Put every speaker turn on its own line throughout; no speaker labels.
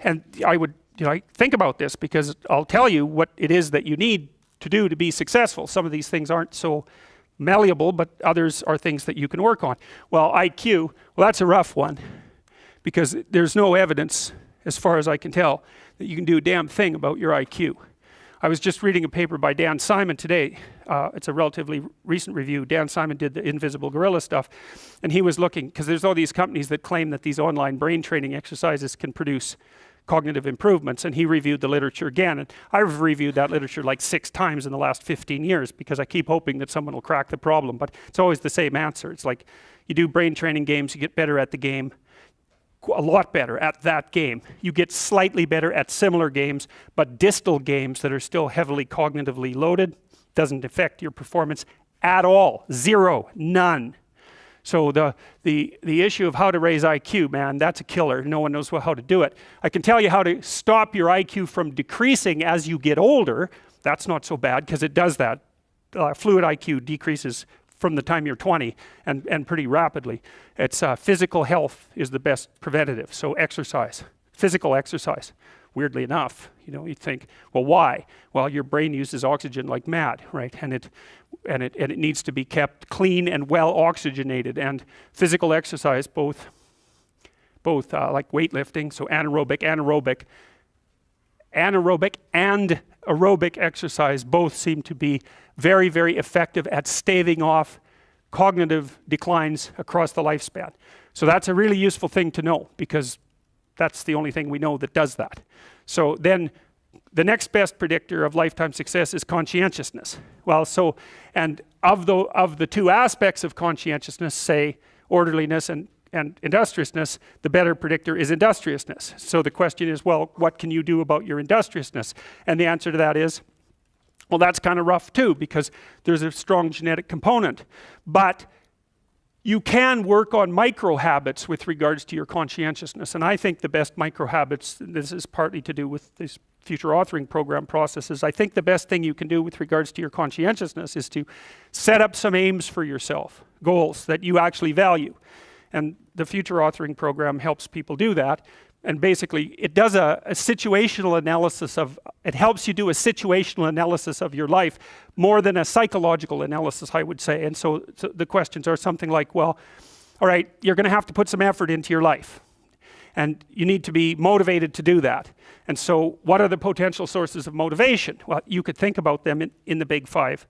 And I would think about this, because I'll tell you what it is that you need to do to be successful. Some of these things aren't so malleable, but others are things that you can work on. Well, IQ, well, that's a rough one, because there's no evidence, as far as I can tell, that you can do a damn thing about your IQ. I was just reading a paper by Dan Simon today. It's a relatively recent review. Dan Simon did the invisible gorilla stuff, and he was looking, because there's all these companies that claim that these online brain training exercises can produce cognitive improvements, and he reviewed the literature again. And I've reviewed that literature like 6 times in the last 15 years, because I keep hoping that someone will crack the problem, but it's always the same answer. It's like, you do brain training games, you get better at the game, a lot better at that game. You get slightly better at similar games, but distal games that are still heavily cognitively loaded doesn't affect your performance at all. Zero, none. So the issue of how to raise IQ, man, that's a killer. No one knows how to do it. I can tell you how to stop your IQ from decreasing as you get older. That's not so bad, because it does that. Fluid IQ decreases from the time you're 20 and pretty rapidly. It's physical health is the best preventative. So exercise, physical exercise. Weirdly enough, you think, well, why? Well, your brain uses oxygen like mad, right? And it needs to be kept clean and well oxygenated. And physical exercise, both like weightlifting, so anaerobic and aerobic exercise both seem to be very, very effective at staving off cognitive declines across the lifespan. So that's a really useful thing to know, because that's the only thing we know that does that. So then the next best predictor of lifetime success is conscientiousness. Well, so, and of the 2 aspects of conscientiousness, say orderliness and industriousness, the better predictor is industriousness. So the question is, well, what can you do about your industriousness? And the answer to that is, well, that's kind of rough too, because there's a strong genetic component. But you can work on micro habits with regards to your conscientiousness. And I think the best micro habits, this is partly to do with this future authoring program processes, I think the best thing you can do with regards to your conscientiousness is to set up some aims for yourself, goals that you actually value. And the future authoring program helps people do that. And basically, it does a situational analysis it helps you do a situational analysis of your life more than a psychological analysis, I would say. And so the questions are something like, well, all right, you're going to have to put some effort into your life. And you need to be motivated to do that. And so what are the potential sources of motivation? Well, you could think about them in the big 5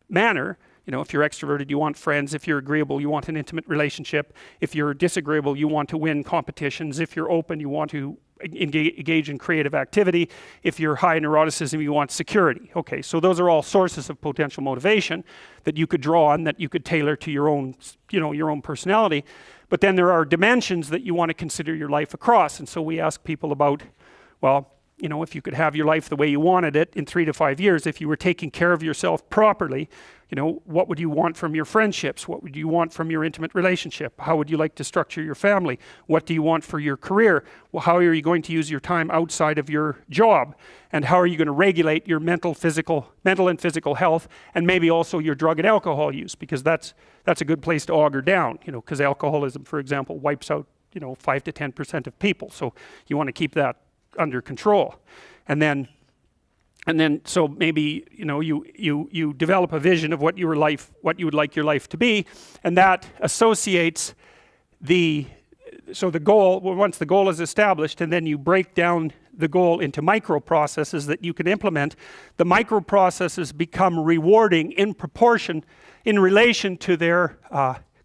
manner. If you're extroverted, you want friends. If you're agreeable, you want an intimate relationship. If you're disagreeable, you want to win competitions. If you're open, you want to engage in creative activity. If you're high in neuroticism, you want security. Okay, so those are all sources of potential motivation that you could draw on, that you could tailor to your own, your own personality. But then there are dimensions that you want to consider your life across. And so we ask people about, well, if you could have your life the way you wanted it in 3 to 5 years, if you were taking care of yourself properly, what would you want from your friendships? What would you want from your intimate relationship? How would you like to structure your family? What do you want for your career? Well, how are you going to use your time outside of your job? And how are you going to regulate your mental and physical health, and maybe also your drug and alcohol use? Because that's a good place to auger down, because alcoholism, for example, wipes out 5 to 10% of people. So you want to keep that under control. And then so maybe you develop a vision of what you would like your life to be, and that associates the goal. Well, once the goal is established, and then you break down the goal into micro processes that you can implement. The micro processes become rewarding in proportion, in relation to their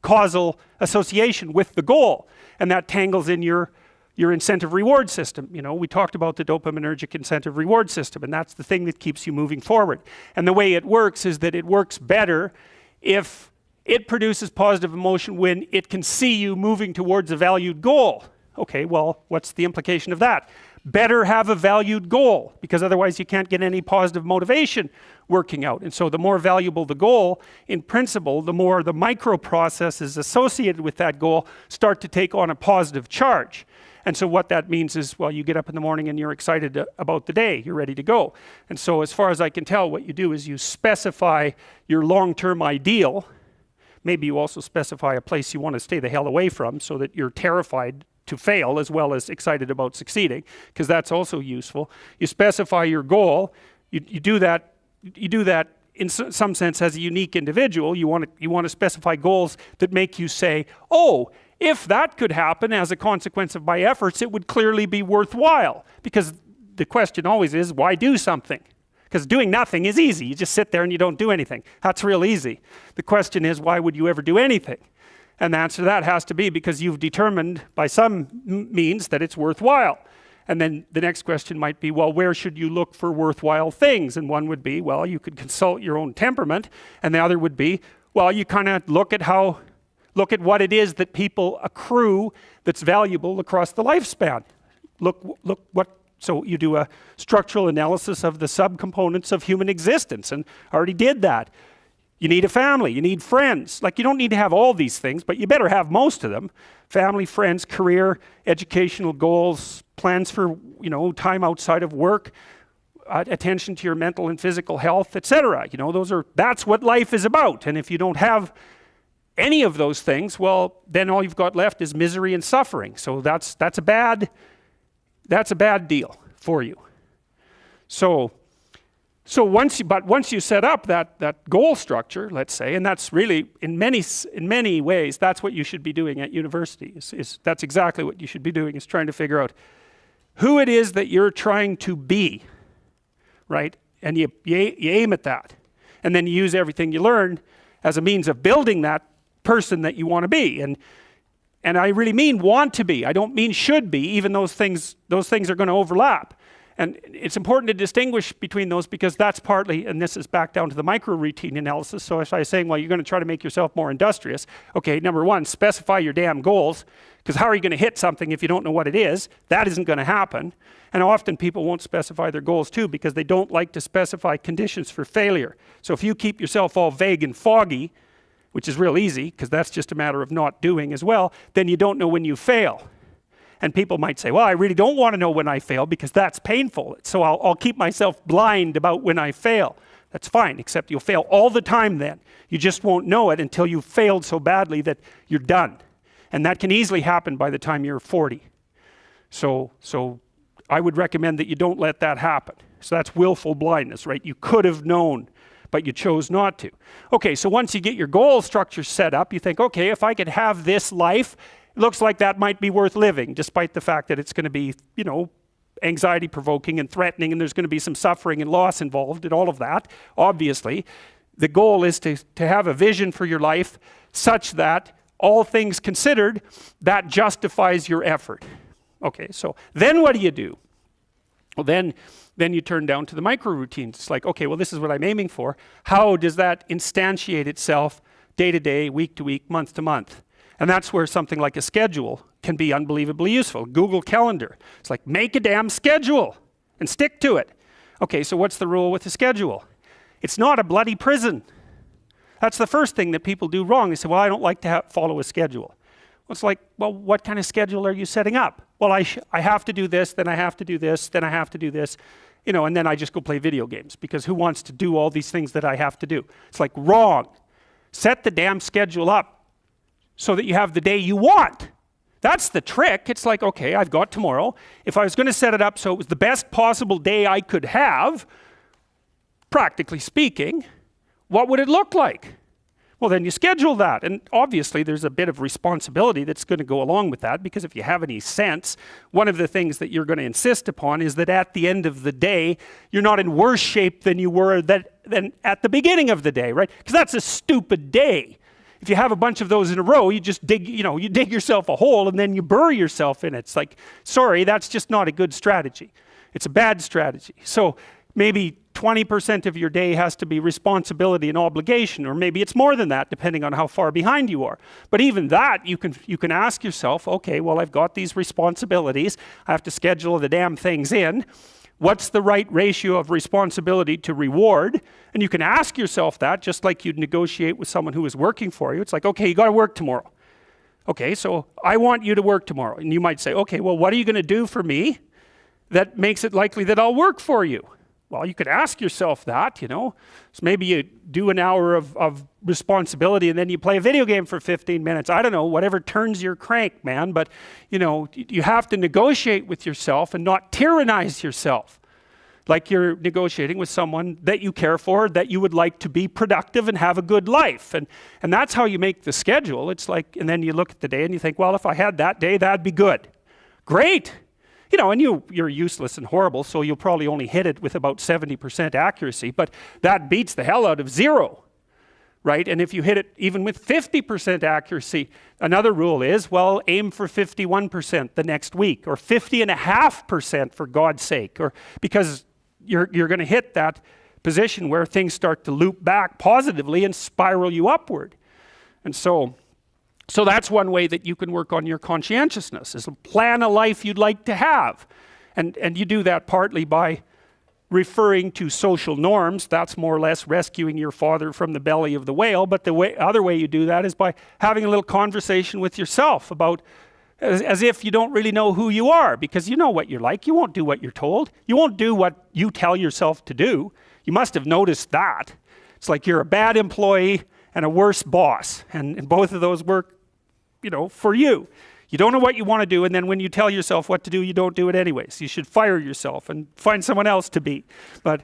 causal association with the goal, and that tangles in your incentive reward system. We talked about the dopaminergic incentive reward system, and that's the thing that keeps you moving forward. And the way it works is that it works better if it produces positive emotion when it can see you moving towards a valued goal. Okay, well, what's the implication of that? Better have a valued goal, because otherwise you can't get any positive motivation working out. And so the more valuable the goal, in principle, the more the micro processes associated with that goal start to take on a positive charge. And so what that means is, well, you get up in the morning and you're excited about the day, you're ready to go. And so as far as I can tell, what you do is you specify your long-term ideal. Maybe you also specify a place you want to stay the hell away from, so that you're terrified to fail as well as excited about succeeding, because that's also useful. You specify your goal. You do that in some sense as a unique individual. You want to specify goals that make you say, oh, if that could happen as a consequence of my efforts, it would clearly be worthwhile. Because the question always is, why do something? Because doing nothing is easy. You just sit there and you don't do anything. That's real easy. The question is, why would you ever do anything? And the answer to that has to be because you've determined by some means that it's worthwhile. And then the next question might be, well, where should you look for worthwhile things? And one would be, well, you could consult your own temperament. And the other would be, well, you kind of look at what it is that people accrue that's valuable across the lifespan. So you do a structural analysis of the subcomponents of human existence, and I already did that. You need a family, you need friends. Like, you don't need to have all these things, but you better have most of them. Family, friends, career, educational goals, plans for, time outside of work, attention to your mental and physical health, etc. That's what life is about. And if you don't have any of those things, well, then all you've got left is misery and suffering. So that's a bad deal for you. So once you set up that goal structure, let's say, and that's really in many ways that's what you should be doing at university. That's exactly what you should be doing, is trying to figure out who it is that you're trying to be, right? And you aim at that, and then you use everything you learn as a means of building that person that you want to be. And I really mean want to be. I don't mean should be, even those things are going to overlap. And it's important to distinguish between those, because that's partly, and this is back down to the micro-routine analysis. So if I was saying, well, you're going to try to make yourself more industrious. Okay, number one, specify your damn goals, because how are you going to hit something if you don't know what it is? That isn't going to happen. And often people won't specify their goals too, because they don't like to specify conditions for failure. So if you keep yourself all vague and foggy, which is real easy, because that's just a matter of not doing as well, then you don't know when you fail. And people might say, well, I really don't want to know when I fail because that's painful. So I'll keep myself blind about when I fail. That's fine, except you'll fail all the time then. You just won't know it until you've failed so badly that you're done. And that can easily happen by the time you're 40. So I would recommend that you don't let that happen. So that's willful blindness, right? You could have known, but you chose not to. Okay, so once you get your goal structure set up, you think, okay, if I could have this life, it looks like that might be worth living, despite the fact that it's going to be, anxiety provoking and threatening, and there's going to be some suffering and loss involved and all of that. Obviously, the goal is to have a vision for your life such that, all things considered, that justifies your effort. Okay, so then what do? Well, then you turn down to the micro routines. It's like, okay, well, this is what I'm aiming for. How does that instantiate itself day to day, week to week, month to month? And that's where something like a schedule can be unbelievably useful. Google Calendar. It's like, make a damn schedule and stick to it. Okay, so what's the rule with the schedule? It's not a bloody prison. That's the first thing that people do wrong. They say, well, I don't like to follow a schedule. Well, it's like, well, what kind of schedule are you setting up? Well, I have to do this, then I have to do this, then I have to do this, and then I just go play video games, because who wants to do all these things that I have to do? It's like, wrong. Set the damn schedule up so that you have the day you want. That's the trick. It's like, okay, I've got tomorrow. If I was going to set it up so it was the best possible day I could have, practically speaking, what would it look like? Well, then you schedule that. And obviously there's a bit of responsibility that's going to go along with that, because if you have any sense, one of the things that you're going to insist upon is that at the end of the day, you're not in worse shape than you were than at the beginning of the day, right? Because that's a stupid day. If you have a bunch of those in a row, you just dig yourself a hole and then you bury yourself in it. It's like, sorry, that's just not a good strategy. It's a bad strategy. So maybe 20% of your day has to be responsibility and obligation, or maybe it's more than that, depending on how far behind you are. But even that, you can ask yourself, okay, well, I've got these responsibilities. I have to schedule the damn things in. What's the right ratio of responsibility to reward? And you can ask yourself that, just like you'd negotiate with someone who is working for you. It's like, okay, you got to work tomorrow. Okay, so I want you to work tomorrow. And you might say, okay, well, what are you going to do for me that makes it likely that I'll work for you? Well, you could ask yourself that, you know. So maybe you do an hour of responsibility and then you play a video game for 15 minutes. I don't know, whatever turns your crank, man. But, you know, you have to negotiate with yourself and not tyrannize yourself. Like you're negotiating with someone that you care for, that you would like to be productive and have a good life. And that's how you make the schedule. It's like, and then you look at the day and you think, well, if I had that day, that'd be good. Great. You know, and you're useless and horrible, so you'll probably only hit it with about 70% accuracy, but that beats the hell out of 0, right? And if you hit it even with 50% accuracy, another rule is, well, aim for 51% the next week, or 50.5% for God's sake, or because you're going to hit that position where things start to loop back positively and spiral you upward. And so that's one way that you can work on your conscientiousness, is plan a life you'd like to have. And you do that partly by referring to social norms. That's more or less rescuing your father from the belly of the whale. But the other way you do that is by having a little conversation with yourself about, as if you don't really know who you are, because you know what you're like. You won't do what you're told. You won't do what you tell yourself to do. You must have noticed that. It's like you're a bad employee and a worse boss. And both of those work, you know, for you. You don't know what you want to do, and then when you tell yourself what to do, you don't do it anyways. You should fire yourself and find someone else to be. But